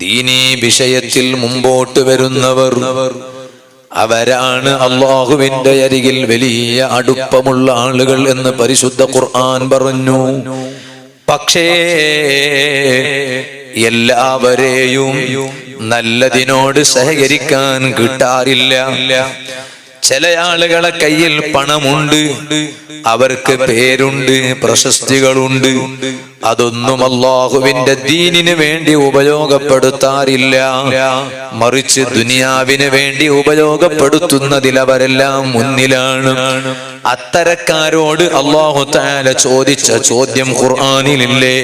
ദീനീ വിഷയത്തിൽ മുമ്പോട്ട് വരുന്നവർ അവരാണ് അല്ലാഹുവിന്റെ അരികിൽ വലിയ അടുപ്പമുള്ള ആളുകൾ എന്ന് പരിശുദ്ധ ഖുർആൻ പറഞ്ഞു. പക്ഷേ എല്ലാവരെയും നല്ലതിനോട് സഹകരിക്കാൻ കിട്ടാറില്ല. ചില ആളുകളെ കയ്യിൽ പണമുണ്ട്, അവർക്ക് പേരുണ്ട്, പ്രശസ്തികളുണ്ട്, അതൊന്നും അല്ലാഹുവിന്റെ ദീനിന് വേണ്ടി ഉപയോഗപ്പെടുത്താറില്ല. മറിച്ച് ദുനിയാവിന് വേണ്ടി ഉപയോഗപ്പെടുത്തുന്നതിൽ അവരെല്ലാം മുന്നിലാണ്. അത്തരക്കാരോട് അല്ലാഹു തആല ചോദിച്ച ചോദ്യം ഖുർആനിലില്ലേ?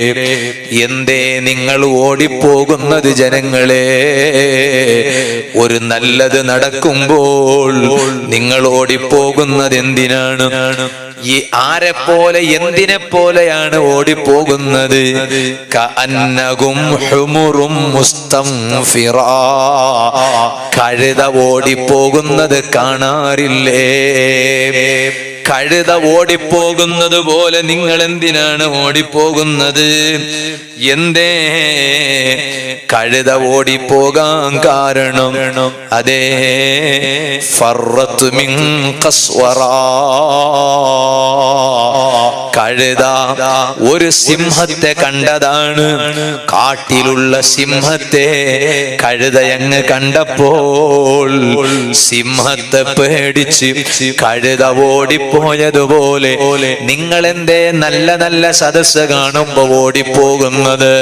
എന്തേ നിങ്ങൾ ഓടിപ്പോകുന്നത് ജനങ്ങളെ? ഒരു നല്ലത് നടക്കുമ്പോൾ നിങ്ങൾ ഓടിപ്പോകുന്നത് എന്തിനാണ്? ഈ ആരെ പോലെ എന്തിനെ പോലെയാണ് ഓടിപ്പോകുന്നത്? കഅന്നകും ഹുമുറും മുസ്തംഫിറാ, കഴുത ഓടിപ്പോകുന്നത് കാണാറില്ലേ? കഴുത ഓടിപ്പോകുന്നത് പോലെ നിങ്ങൾ എന്തിനാണ് ഓടിപ്പോകുന്നത്? എന്തേ കഴുത ഓടിപ്പോകാൻ കാരണം? അതേ, ഫറത്ത് മിൻ ഖസ്വറാ, കഴുത ഒരു സിംഹത്തെ കണ്ടതാണ്. കാട്ടിലുള്ള സിംഹത്തെ കഴുതയങ്ങ് കണ്ടപ്പോൾ സിംഹത്തെ പേടിച്ച് കഴുത ഓടിപ്പോയതുപോലെ നിങ്ങൾ എന്തേ നല്ല നല്ല സദസ്സ് കാണുമ്പോ ഓടിപ്പോകുന്നത്?